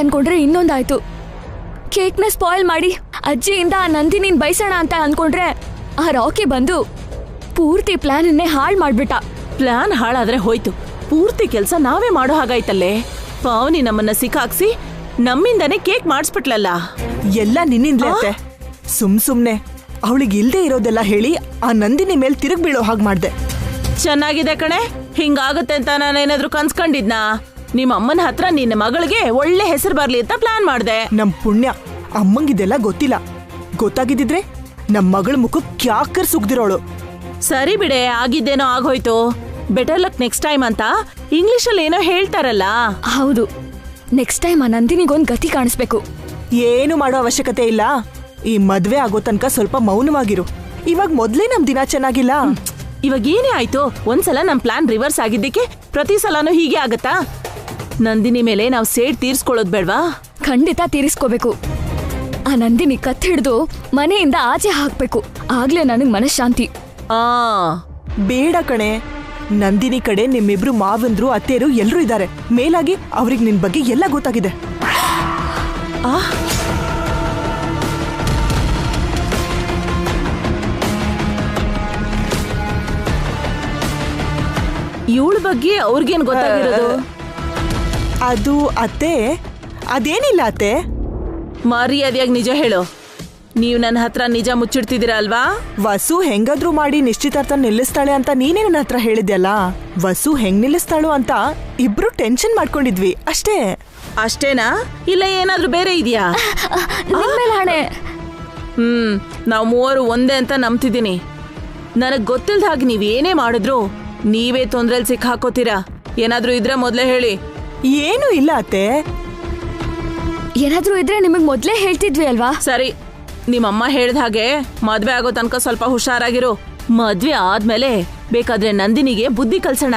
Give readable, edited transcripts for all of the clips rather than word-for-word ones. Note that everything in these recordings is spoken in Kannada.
ಅನ್ಕೊಂಡ್ರೆ ಇನ್ನೊಂದಾಯ್ತು. ಕೇಕ್ನ ಸ್ಪಾಯ್ಲ್ ಮಾಡಿ ಅಜ್ಜಿಯಿಂದ ನಂದಿನಿನ್ ಬಯಸೋಣ ಅಂತ ಅನ್ಕೊಂಡ್ರೆ ಆ ರಾಕಿ ಬಂದು ಪೂರ್ತಿ ಪ್ಲಾನನ್ನೇ ಹಾಳು ಮಾಡ್ಬಿಟ್ಟ. ಪ್ಲಾನ್ ಹಾಳಾದ್ರೆ ಹೋಯ್ತು, ಪೂರ್ತಿ ಕೆಲ್ಸ ನಾವೇ ಮಾಡೋ ಹಾಗಾಯ್ತಲ್ಲೇ. ಪಾವನಿ ನಮ್ಮನ್ನ ಸಿಕ್ಕಾಕ್ಸಿ ನಮ್ಮಿಂದಾನೇ ಕೇಕ್ ಮಾಡಿಸ್ಬಿಟ್ಲಲ್ಲ. ಎಲ್ಲ ನಿನ್ನಿಂದಲೇ ಅತ್ತೆ. ಸುಮ್ನೆ ಅವಳಿಗೆ ಇಲ್ದೇ ಇರೋದೆಲ್ಲ ಹೇಳಿ ಆ ನಂದಿನಿ ಮೇಲ್ ತಿರುಗ್ ಬೀಳೋ ಹಾಗೆ ಮಾಡ್ದೆ. ಚೆನ್ನಾಗಿದೆ ಕಣೆ, ಹಿಂಗಾಗತ್ತೆ ಅಂತ ನಾನೇನಾದ್ರೂ ಕನ್ಸ್ಕೊಂಡಿದ್ನಾ? ನಿಮ್ಮ ಅಮ್ಮನ ಹತ್ರ ನಿನ್ನ ಮಗಳಿಗೆ ಒಳ್ಳೆ ಹೆಸರು ಬರ್ಲಿ ಅಂತ ಪ್ಲಾನ್ ಮಾಡ್ದೆ. ನಮ್ ಪುಣ್ಯ ಅಮ್ಮಂಗಿದೆಲ್ಲ ಗೊತ್ತಿಲ್ಲ. ಗೊತ್ತಾಗಿದ್ದಿದ್ರೆ ನಮ್ ಮಗಳ ಮುಖಕ್ಕೆ ಯಾಕರ್ ಸುಗ್ದಿರೋಳು. ಸರಿ ಬಿಡೆ, ಆಗಿದ್ದೇನೋ ಆಗೋಯ್ತು. ಬೆಟರ್ ಲಕ್ ನೆಕ್ಸ್ಟ್ ಟೈಮ್ ಅಂತ ಇಂಗ್ಲಿಷಲ್ಲಿ ಏನೋ ಹೇಳ್ತಾರಲ್ಲ. ಹೌದು, ನೆಕ್ಸ್ಟ್ ಟೈಮ್ ಆ ನಂದಿನಿಗೊಂದ್ ಗತಿ ಕಾಣಿಸ್ಬೇಕು. ಏನು ಮಾಡೋ ಅವಶ್ಯಕತೆ ಇಲ್ಲ. ಈ ಮದ್ವೆ ಆಗೋ ತನಕ ಸ್ವಲ್ಪ ಮೌನವಾಗಿರು. ಇವಾಗ ಮೊದ್ಲೇ ನಮ್ ದಿನ ಚೆನ್ನಾಗಿಲ್ಲ. ಇವಾಗ ಏನೇ ಆಯ್ತು, ಒಂದ್ಸಲ ನಮ್ ಪ್ಲಾನ್ ರಿವರ್ಸ್ ಆಗಿದ್ದಕ್ಕೆ ಪ್ರತಿ ಸಲನೂ ಹೀಗೆ ಆಗತ್ತಾ? ನಂದಿನಿ ಮೇಲೆ ನಾವು ಸೇಡ್ ತೀರ್ಸ್ಕೊಳ್ಳೋದ್ ಬೇಡ್ವಾ? ಖಂಡಿತ ತೀರಿಸ್ಕೋಬೇಕು. ಆ ನಂದಿನಿ ಕತ್ ಹಿಡ್ದು ಮನೆಯಿಂದ ಆಚೆ ಹಾಕ್ಬೇಕು. ಆಗ್ಲೇ ನನಗ್ ಮನಃಶಾಂತಿ. ಬೇಡ ಕಣೆ, ನಂದಿನಿ ಕಡೆ ನಿಮ್ಮಿಬ್ರು ಮಾವಂದ್ರು ಅತ್ತೇರು ಎಲ್ರೂ ಇದ್ದಾರೆ. ಮೇಲಾಗಿ ಅವ್ರಿಗೆ ನಿನ್ ಬಗ್ಗೆ ಎಲ್ಲ ಗೊತ್ತಾಗಿದೆ. ಇವಳ ಬಗ್ಗೆ ಅವ್ರಿಗೇನ್ ಗೊತ್ತಾಗಿರೋದು? ಅದು ಅತ್ತೆ, ಅದೇನಿಲ್ಲ ಅತ್ತೆ. ಮರ್ಯಾದೆಯಾಗಿ ನಿಜ ಹೇಳು. ನೀವು ನನ್ನ ಹತ್ರ ನಿಜ ಮುಚ್ಚಿಡ್ತಿದ್ದೀರಾ ಅಲ್ವಾ? ವಸು ಹೆಂಗಾದ್ರೂ ಮಾಡಿ ನಿಶ್ಚಿತಾರ್ಥ ನಿಲ್ಲಿಸ್ತಾಳೆ ಅಂತ ನೀನೇ ನನ್ನ ಹತ್ರ ಹೇಳಿದ್ಯಲ್ಲ. ವಸು ಹೆಂಗ್ ನಿಲ್ಲಿಸ್ತಾಳು ಅಂತ ಇಬ್ರು ಟೆನ್ಷನ್ ಮಾಡ್ಕೊಂಡಿದ್ವಿ ಅಷ್ಟೇ. ಅಷ್ಟೇನಾ? ಇಲ್ಲ ಏನಾದ್ರೂ ಬೇರೆ ಇದೆಯಾ? ಹಣೆ. ನಾವು ಮೂವರು ಒಂದೇ ಅಂತ ನಂಬ್ತಿದ್ದೀನಿ. ನನಗ್ ಗೊತ್ತಿಲ್ದ ಹಾಗೆ ನೀವ್ ಏನೇ ಮಾಡಿದ್ರು ನೀವೇ ತೊಂದ್ರೆಲ್ ಸಿಕ್ಕಾಕೋತೀರಾ. ಏನಾದ್ರೂ ಇದ್ರೆ ಮೊದ್ಲೇ ಹೇಳಿ. ಏನು ಇಲ್ಲ ಅತ್ತೆ. ಏನಾದ್ರೂ ಇದ್ರೆ ನಿಮಗ್ ಮೊದ್ಲೇ ಹೇಳ್ತಿದ್ವಿ ಅಲ್ವಾ? ಸರಿ, ನಿಮ್ಮಮ್ಮ ಹೇಳ್ದ ಹಾಗೆ ಮದ್ವೆ ಆಗೋ ತನಕ ಸ್ವಲ್ಪ ಹುಷಾರಾಗಿರು. ಮದ್ವೆ ಆದ್ಮೇಲೆ ಬೇಕಾದ್ರೆ ನಂದಿನಿಗೆ ಬುದ್ಧಿ ಕಲ್ಸೋಣ.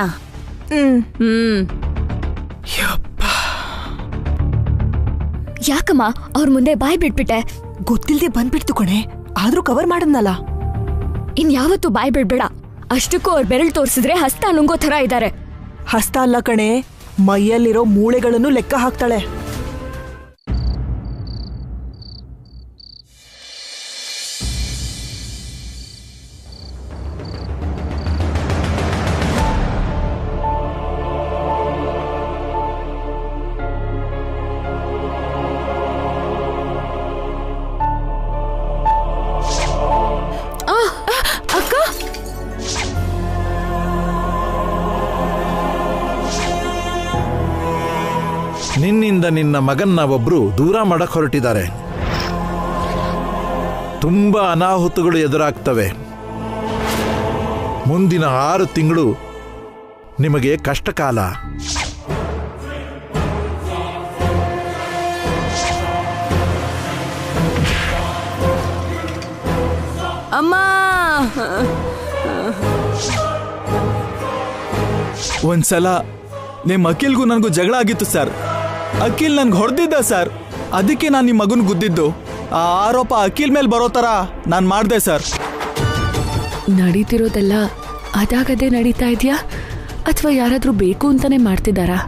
ಯಾಕಮ್ಮ ಅವ್ರ ಮುಂದೆ ಬಾಯ್ ಬಿಟ್ಬಿಟ್ಟೆ? ಗೊತ್ತಿಲ್ದೆ ಬಂದ್ಬಿಡ್ತು ಕಣೆ, ಆದ್ರೂ ಕವರ್ ಮಾಡದ್ನಲ್ಲ. ಇನ್ಯಾವತ್ತೂ ಬಾಯ್ ಬಿಡ್ಬೇಡ. ಅಷ್ಟಕ್ಕೂ ಅವ್ರ ಬೆರಳು ತೋರಿಸಿದ್ರೆ ಹಸ್ತ ನುಂಗೋ ಥರ ಇದ್ದಾರೆ. ಹಸ್ತ ಅಲ್ಲ ಕಣೆ, ಮೈಯಲ್ಲಿರೋ ಮೂಳೆಗಳನ್ನು ಲೆಕ್ಕ ಹಾಕ್ತಾಳೆ. ನಿನ್ನಿಂದ ನಿನ್ನ ಮಗನ್ನ ಒಬ್ರು ದೂರ ಮಾಡಕ್ ಹೊರಟಿದ್ದಾರೆ. ತುಂಬಾ ಅನಾಹುತಗಳು ಎದುರಾಗ್ತವೆ. ಮುಂದಿನ 6 ತಿಂಗಳು ನಿಮಗೆ ಕಷ್ಟಕಾಲ. ಅಮ್ಮ, ಒಂದ್ಸಲ ನಿಮ್ ಅಖಿಲ್ಗೂ ನನಗೂ ಜಗಳ ಆಗಿತ್ತು ಸರ್. ಅಖಿಲ್ ನನ್ಗೆ ಹೊಡೆದಿದ್ದ ಸರ್. ಅದಕ್ಕೆ ನಾನು ನಿಮ್ಮ ಮಗನ್ ಗುದ್ದಿದ್ದು. ಆ ಆರೋಪ ಅಖಿಲ್ ಮೇಲೆ ಬರೋ ತರ ನಾನು ಮಾಡ್ದೆ ಸರ್. ನಡೀತಿರೋದೆಲ್ಲ ಅದಾಗದೇ ನಡೀತಾ ಇದೆಯಾ ಅಥವಾ ಯಾರಾದ್ರೂ ಬೇಕು ಅಂತಾನೆ ಮಾಡ್ತಿದ್ದಾರಾ?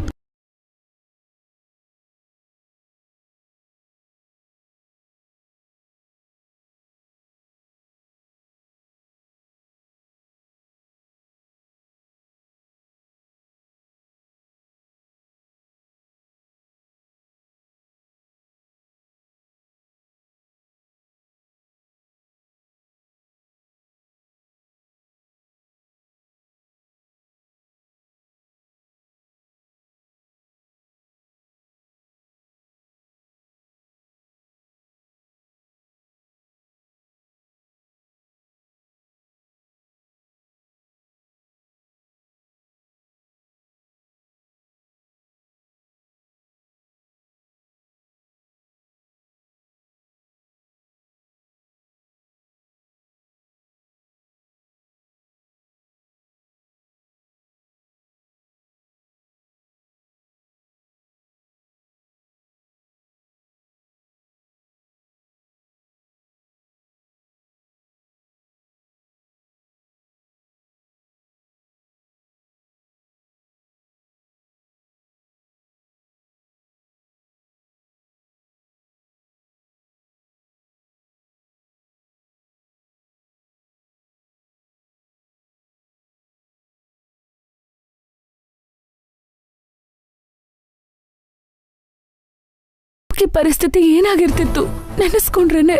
ರಾಕಿ ಪರಿಸ್ಥಿತಿ ಏನಾಗಿರ್ತಿತ್ತು ನೆನೆಸ್ಕೊಂಡ್ರೇನೆ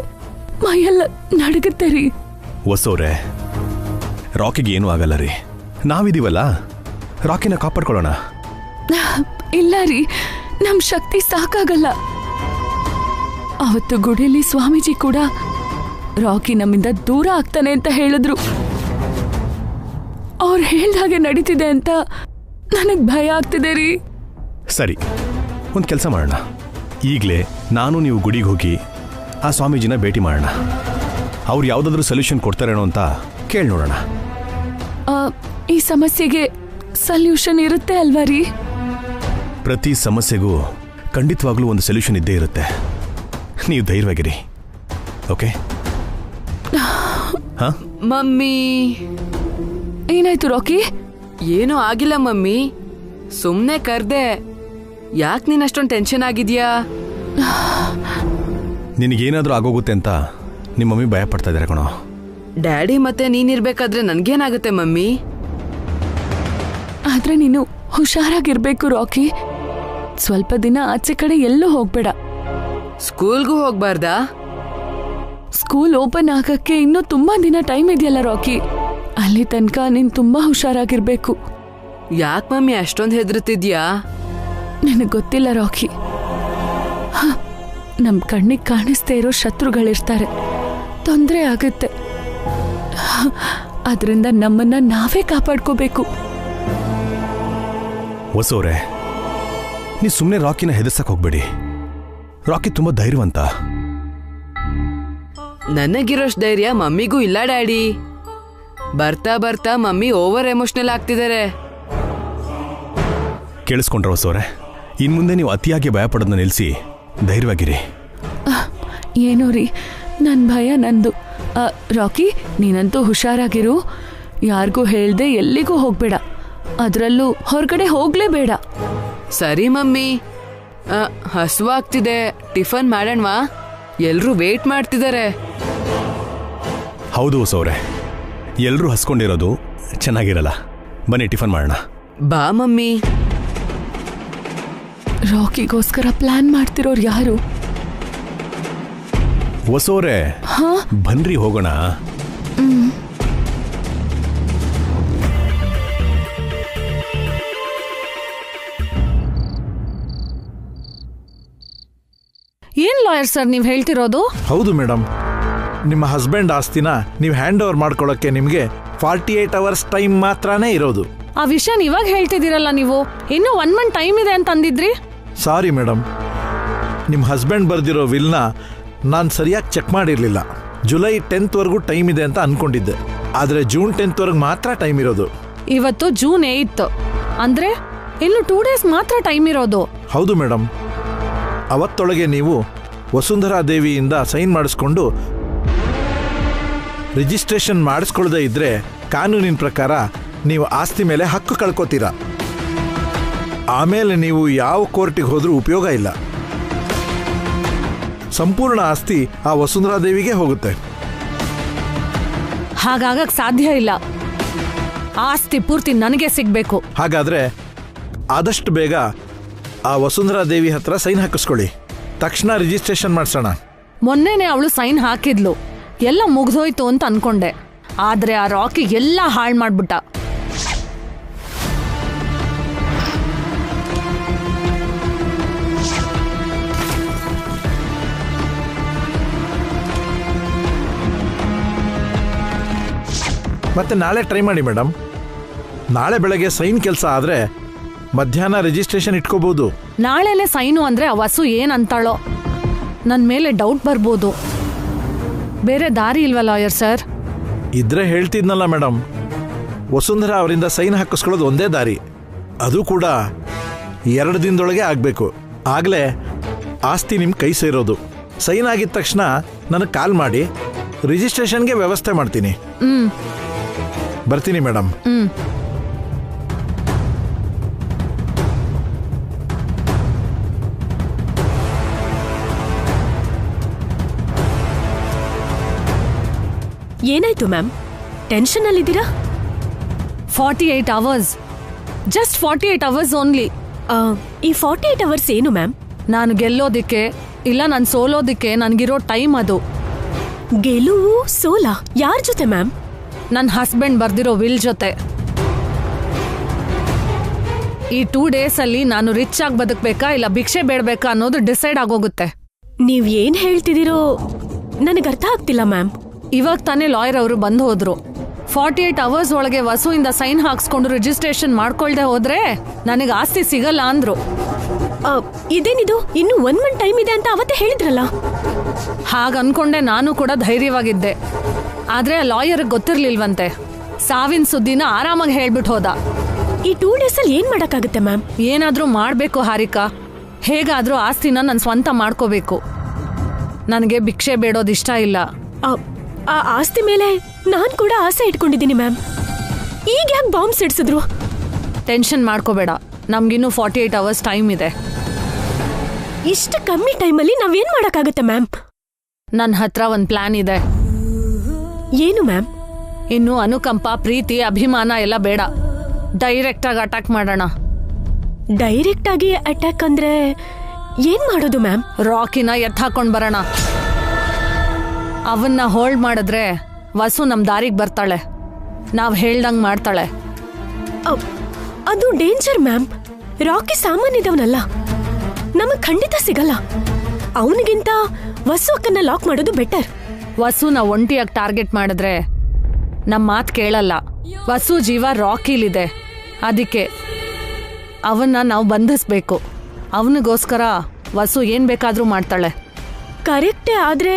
ಮೈಯೆಲ್ಲ ನಡುಗುತ್ತೆ ರೀ. ಹೊಸೋರೆ, ರಾಕಿಗೆ ಏನೂ ಆಗಲ್ಲ ರೀ. ನಾವಿದೀವಲ್ಲ, ರಾಕಿನ ಕಾಪಾಡ್ಕೊಳ್ಳೋಣ. ಇಲ್ಲ ರೀ, ನಮ್ ಶಕ್ತಿ ಸಾಕಾಗಲ್ಲ. ಅವತ್ತು ಗುಡಿಯಲ್ಲಿ ಸ್ವಾಮೀಜಿ ಕೂಡ ರಾಕಿ ನಮ್ಮಿಂದ ದೂರ ಆಗ್ತಾನೆ ಅಂತ ಹೇಳಿದ್ರು. ಅವ್ರು ಹೇಳ್ದಾಗೆ ನಡೀತಿದೆ ಅಂತ ನನಗ್ ಭಯ ಆಗ್ತಿದೆ ರೀ. ಸರಿ, ಒಂದು ಕೆಲಸ ಮಾಡೋಣ. ಈಗಲೇ ನಾನು ನೀವು ಗುಡಿಗೆ ಹೋಗಿ ಆ ಸ್ವಾಮೀಜಿನ ಭೇಟಿ ಮಾಡೋಣ. ಅವ್ರು ಯಾವುದಾದ್ರೂ ಸೊಲ್ಯೂಷನ್ ಕೊಡ್ತಾರೇನೋ ಅಂತ ಕೇಳಿ ನೋಡೋಣ. ಈ ಸಮಸ್ಯೆಗೆ ಸೊಲ್ಯೂಷನ್ ಇರುತ್ತೆ ಅಲ್ವಾ ರೀ? ಪ್ರತಿ ಸಮಸ್ಯೆಗೂ ಖಂಡಿತವಾಗ್ಲೂ ಒಂದು ಸೊಲ್ಯೂಷನ್ ಇದ್ದೇ ಇರುತ್ತೆ. ನೀವು ಧೈರ್ಯವಾಗಿರಿ, ಓಕೆ? ಹಾ ಮಮ್ಮಿ. ಏನಾಯ್ತು ರಾಕಿ? ಏನೂ ಆಗಿಲ್ಲ ಮಮ್ಮಿ, ಸುಮ್ನೆ ಕರ್ದೆ. ಯಾಕೆ ನೀನ್ ಅಷ್ಟೊಂದು ಟೆನ್ಷನ್ ಆಗಿದ್ಯಾ? ನಿನಗೇನಾದರೂ ಆಗೋಗುತ್ತೆ ಅಂತ ನಿಮ್ಮ ಮಮ್ಮಿ ಭಯ ಪಡ್ತಾ ಇದ್ದಾರೆ ಕಣೋ. ಡ್ಯಾಡಿ ಮತ್ತೆ ನೀನಿರ್ಬೇಕಾದ್ರೆ ನನ್ಗೇನಾಗುತ್ತೆ ಮಮ್ಮಿ? ಆದ್ರೆ ನೀನು ಹುಷಾರಾಗಿರ್ಬೇಕು ರಾಕಿ. ಸ್ವಲ್ಪ ದಿನ ಆಚೆ ಕಡೆ ಎಲ್ಲೂ ಹೋಗ್ಬೇಡ. ಸ್ಕೂಲ್ಗೂ ಹೋಗ್ಬಾರ್ದಾ? ಸ್ಕೂಲ್ ಓಪನ್ ಆಗಕ್ಕೆ ಇನ್ನೂ ತುಂಬಾ ದಿನ ಟೈಮ್ ಇದೆಯಲ್ಲ ರಾಕಿ. ಅಲ್ಲಿ ತನಕ ನೀನ್ ತುಂಬಾ ಹುಷಾರಾಗಿರ್ಬೇಕು. ಯಾಕೆ ಮಮ್ಮಿ ಅಷ್ಟೊಂದು ಹೆದರ್ತಿದ್ಯಾ? ನಿನಗೆ ಗೊತ್ತಿಲ್ಲ ರಾಕಿ, ನಮ್ ಕಣ್ಣಿಗೆ ಕಾಣಿಸ್ದೇ ಇರೋ ಶತ್ರುಗಳಿರ್ತಾರೆ. ತೊಂದರೆ ಆಗುತ್ತೆ. ಅದರಿಂದ ನಮ್ಮನ್ನ ನಾವೇ ಕಾಪಾಡ್ಕೋಬೇಕು. ಹೊಸೋರೆ, ನೀ ಸುಮ್ಮನೆ ರಾಕಿನ ಹೆದರ್ಸಕ್ ಹೋಗ್ಬೇಡಿ. ರಾಕಿ ತುಂಬಾ ಧೈರ್ಯವಂತ. ನನಗಿರೋಷ್ಟು ಧೈರ್ಯ ಮಮ್ಮಿಗೂ ಇಲ್ಲ ಡ್ಯಾಡಿ. ಬರ್ತಾ ಬರ್ತಾ ಮಮ್ಮಿ ಓವರ್ ಎಮೋಷನಲ್ ಆಗ್ತಿದ್ದಾರೆ. ಕೇಳಿಸ್ಕೊಂಡ್ರ ಹೊಸೋರೆ? ಇನ್ಮುಂದೆ ನೀವು ಅತಿಯಾಗಿ ಭಯ ಪಡೋದನ್ನ ನಿಲ್ಲಿಸಿ ಧೈರ್ಯವಾಗಿರಿ. ಏನೋ ರೀ, ನನ್ನ ಭಯ ನಂದು. ರಾಕಿ, ನೀನಂತೂ ಹುಷಾರಾಗಿರು. ಯಾರಿಗೂ ಹೇಳ್ದೆ ಎಲ್ಲಿಗೂ ಹೋಗ್ಬೇಡ. ಅದರಲ್ಲೂ ಹೊರಗಡೆ ಹೋಗ್ಲೇಬೇಡ. ಸರಿ ಮಮ್ಮಿ. ಹಸುವಾಗ್ತಿದೆ, ಟಿಫನ್ ಮಾಡೋಣವಾ? ಎಲ್ರೂ ವೇಟ್ ಮಾಡ್ತಿದ್ದಾರೆ. ಹೌದು ಹೊಸೋರೆ, ಎಲ್ಲರೂ ಹಸ್ಕೊಂಡಿರೋದು ಚೆನ್ನಾಗಿರಲ್ಲ. ಬನ್ನಿ ಟಿಫನ್ ಮಾಡೋಣ. ಬಾ ಮಮ್ಮಿ. ರಾಕಿಗೋಸ್ಕರ ಪ್ಲಾನ್ ಮಾಡ್ತಿರೋರು ಯಾರು? ಹೊಸೋರೆ, ಬನ್ರಿ ಹೋಗೋಣ. ಏನ್ ಲಾಯರ್ ಸರ್ ನೀವ್ ಹೇಳ್ತಿರೋದು? ಹೌದು ಮೇಡಮ್, ನಿಮ್ಮ ಹಸ್ಬೆಂಡ್ ಆಸ್ತಿನ ನೀವು ಹ್ಯಾಂಡ್ ಓವರ್ ಮಾಡ್ಕೊಳ್ಳೋಕ್ಕೆ ನಿಮಗೆ 48 ಅವರ್ಸ್ ಟೈಮ್ ಮಾತ್ರನೇ ಇರೋದು. ಆ ವಿಷಯ ಇವಾಗ ಹೇಳ್ತಿದ್ದೀರಲ್ಲ ನೀವು. ಇನ್ನೂ 1 ಮಂತ್ ಟೈಮ್ ಇದೆ ಅಂತ ಅಂದಿದ್ರಿ. ಸಾರಿ ಮೇಡಮ್, ನಿಮ್ಮ ಹಸ್ಬೆಂಡ್ ಬರೆದಿರೋ ವಿಲ್ನ ನಾನು ಸರಿಯಾಗಿ ಚೆಕ್ ಮಾಡಿರಲಿಲ್ಲ. ಜುಲೈ 10th ಟೈಮ್ ಇದೆ ಅಂತ ಅನ್ಕೊಂಡಿದ್ದೆ, ಆದರೆ ಜೂನ್ 10th ಮಾತ್ರ ಟೈಮ್ ಇರೋದು. ಇವತ್ತು ಜೂನ್ 8 ಅಂದ್ರೆ ಇನ್ನು 2 ಡೇಸ್ ಮಾತ್ರ ಟೈಮ್ ಇರೋದು. ಹೌದು ಮೇಡಮ್, ಅವತ್ತೊಳಗೆ ನೀವು ವಸುಂಧರಾ ದೇವಿಯಿಂದ ಸೈನ್ ಮಾಡಿಸ್ಕೊಂಡು ರಿಜಿಸ್ಟ್ರೇಷನ್ ಮಾಡಿಸ್ಕೊಳ್ಳದೆ ಇದ್ರೆ ಕಾನೂನಿನ ಪ್ರಕಾರ ನೀವು ಆಸ್ತಿ ಮೇಲೆ ಹಕ್ಕು ಕಳ್ಕೊತೀರಾ. ಆಮೇಲೆ ನೀವು ಯಾವ ಕೋರ್ಟಿಗೆ ಹೋದ್ರೂ ಉಪಯೋಗ ಇಲ್ಲ. ಸಂಪೂರ್ಣ ಆಸ್ತಿ ಆ ವಸುಂಧರಾ ದೇವಿಗೆ ಹೋಗುತ್ತೆ. ಹಾಗಾಗಕ್ ಸಾಧ್ಯ ಇಲ್ಲ. ಆಸ್ತಿ ಪೂರ್ತಿ ನನಗೆ ಸಿಗ್ಬೇಕು. ಹಾಗಾದ್ರೆ ಆದಷ್ಟು ಬೇಗ ಆ ವಸುಂಧರಾ ದೇವಿ ಹತ್ರ ಸೈನ್ ಹಾಕಿಸ್ಕೊಳ್ಳಿ. ತಕ್ಷಣ ರಿಜಿಸ್ಟ್ರೇಷನ್ ಮಾಡಿಸೋಣ. ಮೊನ್ನೆನೆ ಅವಳು ಸೈನ್ ಹಾಕಿದ್ಲು, ಎಲ್ಲ ಮುಗ್ದೋಯ್ತು ಅಂತ ಅನ್ಕೊಂಡೆ. ಆದ್ರೆ ಆ ರಾಕಿ ಎಲ್ಲ ಹಾಳು ಮಾಡ್ಬಿಟ್ಟ. ಮತ್ತೆ ನಾಳೆ ಟ್ರೈ ಮಾಡಿ ಮೇಡಮ್. ನಾಳೆ ಬೆಳಗ್ಗೆ ಸೈನ್ ಕೆಲಸ ಆದರೆ ಮಧ್ಯಾಹ್ನ ರಿಜಿಸ್ಟ್ರೇಷನ್ ಇಟ್ಕೋಬಹುದು. ನಾಳೆನೆ ಸೈನು ಅಂದ್ರೆ ಆ ವಸು ಏನಂತಾಳೋ, ನನ್ನ ಮೇಲೆ ಡೌಟ್ ಬರ್ಬೋದು. ಬೇರೆ ದಾರಿ ಇಲ್ವಾ ಲಾಯರ್ ಸರ್? ಇದ್ರೆ ಹೇಳ್ತಿದ್ನಲ್ಲ ಮೇಡಮ್, ವಸುಂಧರಾ ಅವರಿಂದ ಸೈನ್ ಹಾಕಿಸ್ಕೊಳ್ಳೋದು ಒಂದೇ ದಾರಿ. ಅದು ಕೂಡ 2 ದಿನದೊಳಗೆ ಆಗಬೇಕು. ಆಗಲೇ ಆಸ್ತಿ ನಿಮ್ಮ ಕೈ ಸೇರೋದು. ಸೈನ್ ಆಗಿದ ತಕ್ಷಣ ನನಗೆ ಕಾಲ್ ಮಾಡಿ, ರಿಜಿಸ್ಟ್ರೇಷನ್ಗೆ ವ್ಯವಸ್ಥೆ ಮಾಡ್ತೀನಿ. ಬರ್ತೀನಿ ಮೇಡಮ್. ಏನಾಯ್ತು ಮ್ಯಾಮ್? ಟೆನ್ಷನ್ ಅಲ್ಲಿದ್ದೀರಾ? 48 ಅವರ್ಸ್, ಜಸ್ಟ್ 48 ಅವರ್ಸ್ ಓನ್ಲಿ. ಈ 48 ಅವರ್ಸ್ ಏನು ಮ್ಯಾಮ್? ನಾನು ಗೆಲ್ಲೋದಿಕ್ಕೆ ಇಲ್ಲ ನಾನು ಸೋಲೋದಕ್ಕೆ ನನಗಿರೋ ಟೈಮ್ ಅದು. ಗೆಲುವು ಸೋಲ ಯಾರ ಜೊತೆ ಮ್ಯಾಮ್? ನನ್ನ ಹಸ್ಬೆಂಡ್ ಬರ್ದಿರೋ ವಿಲ್ ಜೊತೆ. ಈ 2 ಡೇಸಲ್ಲಿ ನಾನು ರಿಚ್ ಆಗಿ ಬದುಕಬೇಕಾ ಇಲ್ಲ ಭಿಕ್ಷೆ ಬೇಡಬೇಕಾ ಅನ್ನೋದು ಡಿಸೈಡ್ ಆಗೋಗುತ್ತೆ. ನೀವ್ ಏನ್ ಹೇಳ್ತಿದ್ದೀರೋ ನನಗೆ ಅರ್ಥ ಆಗ್ತಿಲ್ಲ ಮ್ಯಾಮ್. ಇವಾಗ ತಾನೇ ಲಾಯರ್ ಅವರು ಬಂದು ಹೋದ್ರು. 48 ಅವರ್ಸ್ ಒಳಗೆ ವಸುವಿಂದ ಸೈನ್ ಹಾಕ್ಸ್ಕೊಂಡು ರಿಜಿಸ್ಟ್ರೇಷನ್ ಮಾಡ್ಕೊಳ್ದೆ ಹೋದ್ರೆ ನನಗೆ ಆಸ್ತಿ ಸಿಗಲ್ಲ ಅಂದ್ರು. ಇದೇನಿದು, ಇನ್ನು 1 ಮಂತ್ ಟೈಮ್ ಇದೆ ಅಂತ ಅವತ್ತೇ ಹೇಳಿದ್ರಲ್ಲ. ಹಾಗ ಅನ್ಕೊಂಡೆ ನಾನು ಕೂಡ ಧೈರ್ಯವಾಗಿದ್ದೆ. ಆದ್ರೆ ಆ ಲಾಯರ್ಗೆ ಗೊತ್ತಿರ್ಲಿಲ್ವಂತೆ. ಸಾವಿನ ಸುದ್ದಿನ ಆರಾಮಾಗಿ ಹೇಳ್ಬಿಟ್ಟು ಹೋದ. ಈ 2 ಡೇಸಲ್ಲಿ ಏನ್ ಮಾಡಕ್ಕಾಗುತ್ತೆ ಮ್ಯಾಮ್? ಏನಾದ್ರೂ ಮಾಡ್ಬೇಕು ಹಾರಿಕಾ. ಹೇಗಾದ್ರೂ ಆಸ್ತಿನ ನಾನು ಸ್ವಂತ ಮಾಡ್ಕೋಬೇಕು. ನನಗೆ ಭಿಕ್ಷೆ ಬೇಡೋದಿಷ್ಟ ಇಲ್ಲ. ಆ ಆಸ್ತಿ ಮೇಲೆ ನಾನ್ ಕೂಡ ಆಸೆ ಇಟ್ಕೊಂಡಿದ್ದೀನಿ ಮ್ಯಾಮ್. ಈಗ ಯಾಕೆ ಬಾಂಬ್ ಸಿಡ್ಸಿದ್ರು? ಟೆನ್ಷನ್ ಮಾಡ್ಕೋಬೇಡ, ನಮ್ಗಿನ್ನೂ 48 ಅವರ್ಸ್ ಟೈಮ್ ಇದೆ. ಇಷ್ಟು ಕಮ್ಮಿ ಟೈಮಲ್ಲಿ ನಾವೇನ್ ಮಾಡಕ್ಕಾಗುತ್ತೆ ಮ್ಯಾಮ್? ನನ್ನ ಹತ್ರ ಒಂದು ಪ್ಲಾನ್ ಇದೆ. ಏನು ಮ್ಯಾಮ್? ಇನ್ನು ಅನುಕಂಪ, ಪ್ರೀತಿ, ಅಭಿಮಾನ ಎಲ್ಲ ಬೇಡ. ಡೈರೆಕ್ಟ್ ಆಗಿ ಅಟ್ಯಾಕ್ ಮಾಡೋಣ. ಡೈರೆಕ್ಟ್ ಆಗಿ ಅಟ್ಯಾಕ್ ಅಂದ್ರೆ ಏನ್ ಮಾಡೋದು ಮ್ಯಾಮ್? ರಾಕಿನ ಎತ್ತಾಕೊಂಡ್ ಬರೋಣ. ಅವನ್ನ ಹೋಲ್ಡ್ ಮಾಡಿದ್ರೆ ವಸು ನಮ್ ದಾರಿಗೆ ಬರ್ತಾಳೆ. ನಾವ್ ಹೇಳ್ದಂಗ್ ಮಾಡ್ತಾಳೆ. ಅದು ಡೇಂಜರ್ ಮ್ಯಾಮ್. ರಾಕಿ ಸಾಮಾನ್ಯದವನಲ್ಲ, ನಮಗ್ ಖಂಡಿತ ಸಿಗಲ್ಲ. ಅವನಿಗಿಂತ ವಸು ಅಕ್ಕನ್ನ ಲಾಕ್ ಮಾಡೋದು ಬೆಟರ್. ವಸುನ ಒಂಟಿಯಾಗಿ ಟಾರ್ಗೆಟ್ ಮಾಡಿದ್ರೆ ನಮ್ಮ ಮಾತು ಕೇಳಲ್ಲ. ವಸು ಜೀವ ರಾಕಿಲಿದೆ. ಅದಕ್ಕೆ ಅವನ್ನ ನಾವು ಬಂಧಿಸ್ಬೇಕು. ಅವನಿಗೋಸ್ಕರ ವಸು ಏನ್ ಬೇಕಾದ್ರೂ ಮಾಡ್ತಾಳೆ. ಕರೆಕ್ಟೇ, ಆದ್ರೆ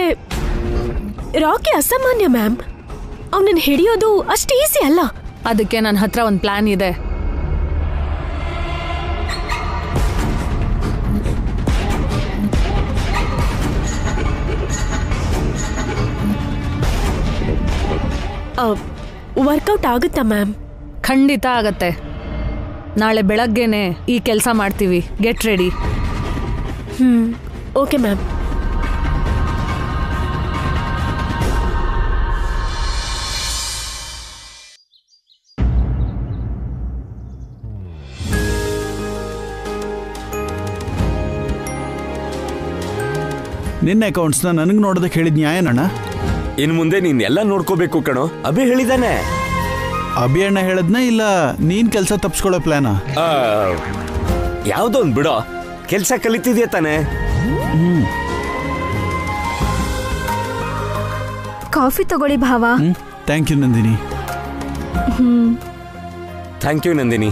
ರಾಕಿ ಅಸಾಮಾನ್ಯ ಮ್ಯಾಮ್. ಅವನನ್ನ ಹಿಡಿಯೋದು ಅಷ್ಟು ಈಸಿ ಅಲ್ಲ. ಅದಕ್ಕೆ ನನ್ನ ಹತ್ರ ಒಂದು ಪ್ಲಾನ್ ಇದೆ. ವರ್ಕೌಟ್ ಆಗುತ್ತಾ ಮ್ಯಾಮ್? ಖಂಡಿತ ಆಗತ್ತೆ. ನಾಳೆ ಬೆಳಗ್ಗೆನೆ ಈ ಕೆಲಸ ಮಾಡ್ತೀವಿ. Get ready. Okay ma'am. ನಿನ್ನ ಅಕೌಂಟ್ಸ್ನ ನನಗೆ ನೋಡೋದಕ್ಕೆ ಹೇಳಿದ ನ್ಯಾಯನಣ್ಣ? ಇನ್ ಮುಂದೆ ನೀನ್ ಎಲ್ಲ ನೋಡ್ಕೋಬೇಕು ಕಣೋ, ಅಭಿ ಹೇಳಿದಾನೆ. ಅಭಿ ಅಣ್ಣ ಹೇಳದ್ನ ಇಲ್ಲ ನೀನ್ ಕೆಲಸ ತಪ್ಪಿಸ್ಕೊಳ್ಳೋ ಪ್ಲಾನಾ? ಯಾವ್ದೋ ಒಂದ್ ಬಿಡೋ, ಕೆಲ್ಸ ಕಲಿತಿದ್ಯಾ ತಾನೆ? ಕಾಫಿ ತಗೊಳ್ಳಿ ಭಾವ. Thank you Nandini. Thank you Nandini.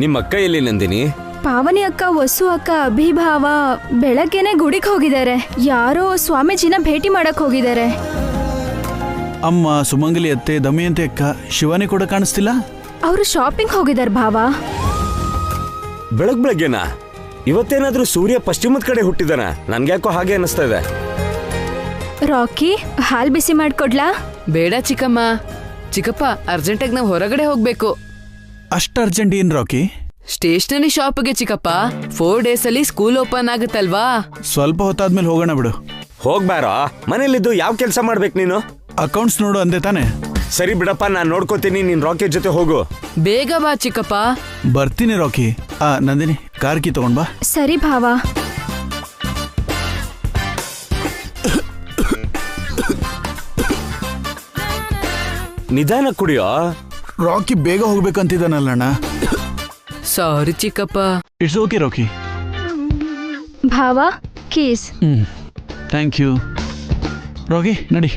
ನಿಮ್ಮ ಅಕ್ಕ ಎಲ್ಲಿ ನಂದಿನಿ? ಪಾವನಿ ಅಕ್ಕ, ವಸು ಅಕ್ಕ, ಅಭಿಭಾವ ಬೆಳಗ್ಗೆನೆ ಗುಡಿಗೆ ಹೋಗಿದ್ದಾರೆ. ಯಾರೋ ಸ್ವಾಮೀಜಿನ ಭೇಟಿ ಮಾಡಕ್ ಹೋಗಿದ್ದಾರೆ. ಅಮ್ಮ, ಸುಮಂಗಲಿ ಅತ್ತೆ, ದಮಯಂತಿ ಅಕ್ಕ, ಶಿವಾನಿ ಕೂಡ ಕಾಣಿಸ್ತಿಲ್ಲ. ಅವರು ಶಾಪಿಂಗ್ ಹೋಗಿದ್ದಾರೆ ಭಾವ. ಬೆಳಗ್ಗೆನಾ? ಇವತ್ತೇನಾದ್ರೂ ಸೂರ್ಯ ಪಶ್ಚಿಮದ ಕಡೆ ಹುಟ್ಟಿದಾನ? ನನ್ಗ್ಯಾಕೋ ಹಾಗೆ ಅನಿಸ್ತಾ ಇದೆ. ರಾಕಿ, ಹಾಲ್ ಬಿಸಿ ಮಾಡ್ಕೊಡ್ಲಾ? ಬೇಡ ಚಿಕ್ಕಮ್ಮ. ಚಿಕ್ಕಪ್ಪ, ಅರ್ಜೆಂಟಾಗಿ ನಾವು ಹೊರಗಡೆ ಹೋಗ್ಬೇಕು. ಅಷ್ಟು ಅರ್ಜೆಂಟ್ ಏನ್ ರಾಕಿ? ಸ್ಟೇಷನರಿ ಶಾಪ್ಗೆ ಚಿಕ್ಕಪ್ಪ. 4 ಡೇಸಲ್ಲಿ ಸ್ಕೂಲ್ ಓಪನ್ ಆಗುತ್ತಲ್ವಾ? ಸ್ವಲ್ಪ ಹೊತ್ತಾದ್ಮೇಲೆ ಹೋಗೋಣ ಬಿಡು. ಹೋಗ್ಬಾರೋ, ಮನೇಲಿದ್ದು ಯಾವ ಕೆಲಸ ಮಾಡ್ಬೇಕು ನೀನು? ಅಕೌಂಟ್ಸ್ ನೋಡು ಅಂದೆ ತಾನೆ? ಸರಿ ಬಿಡಪ್ಪ, ನಾನ್ ನೋಡ್ಕೋತೀನಿ. ನೀನ್ ರಾಕಿ ಜೊತೆ ಹೋಗು. ಬೇಗ ಬಾ ಚಿಕ್ಕಪ್ಪ. ಬರ್ತೀನಿ ರಾಕಿ. ನಂದಿನಿ, ಕಾರ್ ಕೀ ತಗೊಂಡ್ ಬಾ. ಸರಿ ಭಾವ. ನಿಧಾನ ಕುಡಿಯೋ. ರಾಕಿ ಬೇಗ ಹೋಗ್ಬೇಕಂತಿದ್ದಾನಲ್ಲಣ್ಣ. ಸಾರಿ ಚಿಕ್ಕಪ್ಪ. It's okay Rocky. ಭಾವ, ಕೀಸ್. Thank you. ರಾಕಿ ನಡಿ.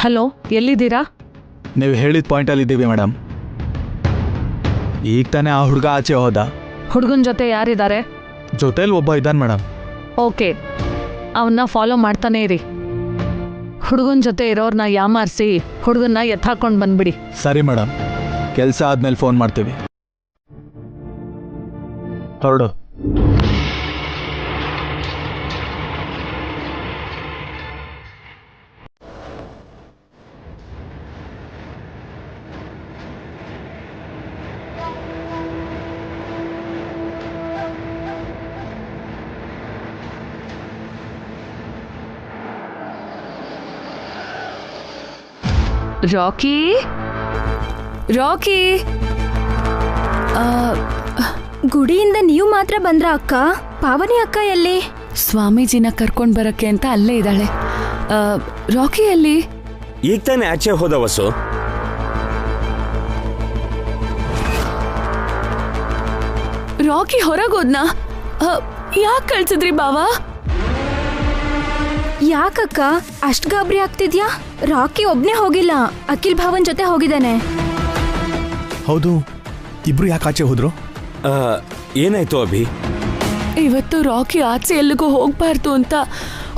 ಹಲೋ, ಎಲ್ಲಿದ್ದೀರಾ? ನೀವು ಹೇಳಿದ ಪಾಯಿಂಟಲ್ಲಿ ಇದ್ದೀವಿ ಮೇಡಮ್. ಈಗ ತಾನೇ ಆ ಹುಡುಗ ಆಚೆ ಹೋದ. ಹುಡುಗನ ಜೊತೆ ಯಾರಿದ್ದಾರೆ? ಜೊತೆಲಿ ಒಬ್ಬ ಇದ್ದಾನೆ ಮೇಡಮ್. ಓಕೆ, ಅವನ್ನ ಫಾಲೋ ಮಾಡ್ತಾನೆ ಇರಿ. ಹುಡುಗನ ಜೊತೆ ಇರೋರ್ನ ಯಾಮಾರಿಸಿ ಹುಡುಗನ್ನ ಎತ್ತಾಕೊಂಡು ಬಂದ್ಬಿಡಿ. ಸರಿ ಮೇಡಮ್, ಕೆಲಸ ಆದ್ಮೇಲೆ ಫೋನ್ ಮಾಡ್ತೀವಿ. ಹೊರಡು. ರಾಕಿ, ರಾಕಿ, ಗುಡಿಯಿಂದ ನೀವು ಮಾತ್ರ ಬಂದ್ರ ಅಕ್ಕ? ಪಾವನಿ ಅಕ್ಕ ಎಲ್ಲಿ? ಸ್ವಾಮೀಜಿನ ಕರ್ಕೊಂಡ್ ಬರಕ್ಕೆ ಅಂತ ಅಲ್ಲೇ ಇದ್ದಾಳೆ. ರಾಕಿ ಎಲ್ಲಿ? ಈಗ ತಾನೇ ಆಚೆ ಹೋದ ವಸು. ರಾಕಿ ಹೊರಗೋದ್ನಾ? ಯಾಕೆ ಕಳ್ಸಿದ್ರಿ ಬಾವಾ? ಯಾಕಕ್ಕ ಅಷ್ಟ್ ಗಾಬರಿ ಆಗ್ತಿದ್ಯಾ? ರಾಕಿ ಒಬ್ನೇ ಹೋಗಿಲ್ಲ, ಅಖಿಲ್ ಭಾವನ್ ಜೊತೆ ಹೋಗಿದ್ದಾನೆ. ಹೌದು, ಇಬ್ರು ಯಾಕೆ ಆಚೆ ಹೋದ್ರು? ಏನಾಯ್ತು ಅಭಿ? ಇವತ್ತು ರಾಕಿ ಆಚೆ ಎಲ್ಲಿಗೂ ಹೋಗ್ಬಾರ್ದು ಅಂತ,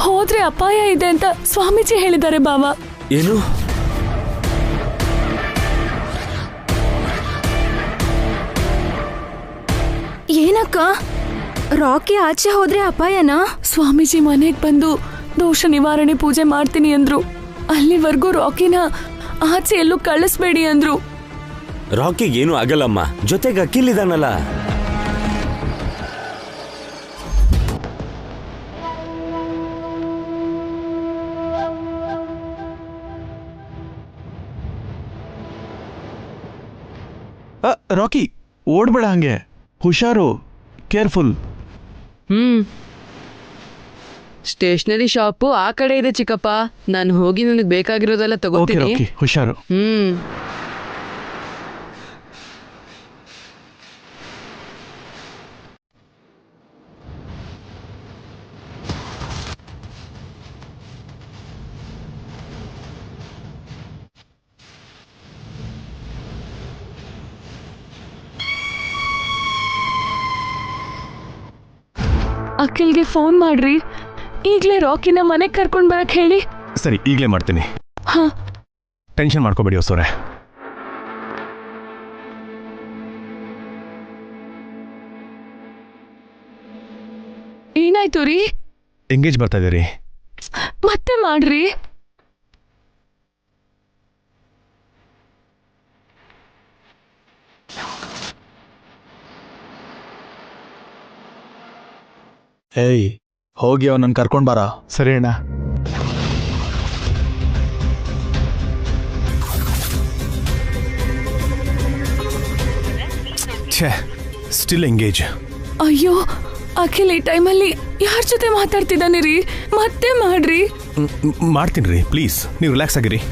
ಹೋದ್ರೆ ಅಪಾಯ ಇದೆ ಅಂತ ಸ್ವಾಮೀಜಿ ಹೇಳಿದ್ದಾರೆ ಬಾವಾ. ಏನು? ಏನಕ್ಕ, ರಾಕಿ ಆಚೆ ಹೋದ್ರೆ ಅಪಾಯನಾ? ಸ್ವಾಮೀಜಿ ಮನೆಗ್ ಬಂದು ದೋಷ ನಿವಾರಣೆ ಪೂಜೆ ಮಾಡ್ತೀನಿ ಅಂದ್ರು. ಅಲ್ಲಿವರೆಗೂ ರಾಕಿನ ಆಚೆ ಎಲ್ಲೂ ಕಳಿಸ್ಬೇಡಿ ಅಂದ್ರು. ರಾಕಿಗೇನು ಆಗಲ್ಲಮ್ಮ, ಜೊತೆಗೆ ಅಖಿಲ್ ಇದಾನಲ್ಲ. ರಾಕಿ, ಓಡ್ಬೇಡ ಹಂಗೆ, ಹುಷಾರು, ಕೇರ್ಫುಲ್. ಸ್ಟೇಷನರಿ ಶಾಪು ಆ ಕಡೆ ಇದೆ ಚಿಕ್ಕಪ್ಪ. ನಾನು ಹೋಗಿ ನನಗೆ ಬೇಕಾಗಿರೋದೆಲ್ಲ ತಗೋತೀನಿ. ಹುಷಾರು. ಅಖಿಲ್ಗೆ ಫೋನ್ ಮಾಡ್ರಿ, ಈಗ್ಲೇ ರಾಕಿನ ಮನೆಗೆ ಕರ್ಕೊಂಡ್ ಬರಕ್ ಹೇಳಿ. ಸರಿ, ಈಗಲೇ ಮಾಡ್ತೀನಿ. ಟೆನ್ಷನ್ ಮಾಡ್ಕೋಬೇಡಿ ಹೊಸೋರೆ. ಏನಾಯ್ತು ರೀ? ಎಂಗೇಜ್ ಬರ್ತಾ ಇದೀರಿ. ಮತ್ತೆ ಮಾಡ್ರಿ. ಏಯ್, ಹೋಗಿ ಅವನನ್ನು ಕರ್ಕೊಂಡ್ ಬಾರ. ಸರಿ ಅಣ್ಣ. ಛೇ, ಸ್ಟಿಲ್ ಎಂಗೇಜ್. ಅಯ್ಯೋ, ಅಖಿಲ್ ಈ ಟೈಮಲ್ಲಿ ಯಾರ ಜೊತೆ ಮಾತಾಡ್ತಿದ್ದಾನೆ ರೀ? ಮತ್ತೆ ಮಾಡ್ರಿ. ಮಾಡ್ತೀನಿ ರೀ, ಪ್ಲೀಸ್ ನೀವು ರಿಲ್ಯಾಕ್ಸ್ ಆಗಿರಿ.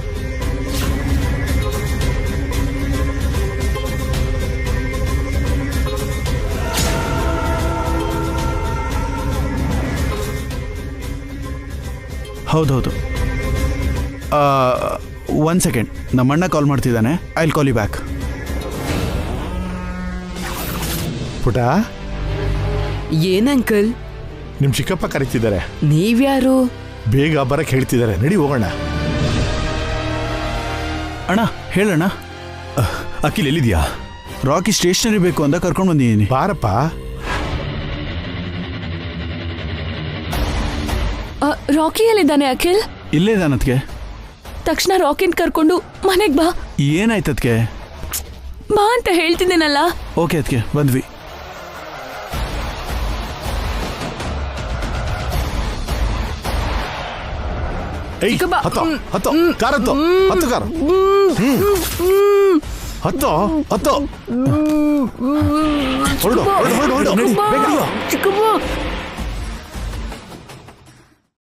ಹೌದೌದು. 1 ಸೆಕೆಂಡ್, ನಮ್ಮಣ್ಣ ಕಾಲ್ ಮಾಡ್ತಿದ್ದಾನೆ. I will call you back. ಪುಟ, ಏನಂಕಲ್? ನಿಮ್ ಚಿಕ್ಕಪ್ಪ ಕರೀತಿದ್ದಾರೆ. ನೀವ್ಯಾರು? ಬೇಗ ಬರಕ್ಕೆ ಹೇಳ್ತಿದ್ದಾರೆ, ನಡಿ ಹೋಗೋಣ. ಅಣ್ಣ ಹೇಳಣ್ಣ. ಅಖಿಲ್ ಎಲ್ಲಿದ್ಯಾ? ರಾಕಿ ಸ್ಟೇಷನರಿ ಬೇಕು ಅಂತ ಕರ್ಕೊಂಡು ಬಂದಿದ್ದೀನಿ. ಬಾರಪ್ಪ. ರಾಕಿ ಎಲ್ಲಿದ್ದಾನೆ ಅಖಿಲ್? ಇಲ್ಲೇ ಇದ್ದಾನತ್ಗೆ. ತಕ್ಷಣ ರಾಕಿನ್ ಕರ್ಕೊಂಡು ಮನೆಗ್ ಬಾ. ಏನಾಯ್ತದ್ಕೆ? ಬಾ ಅಂತ ಹೇಳ್ತಿದ್ದೀನಲ್ಲ. ಓಕೆ ಅದ್ಕೆ, ಬಂದ್ವಿ. ಹತ್ತೋ ಹತ್ತೋ, ಕಾರ್ ಹತ್ತೋ, ಹತ್ತು ಕಾರ್, ಹತ್ತೋ ಹತ್ತೋ, ಹೊರಡು ಹೊರಡು ಹೊರಡು, ನಡಿ ಬೇಗ. ಚಿಕ್ಕಪ್ಪ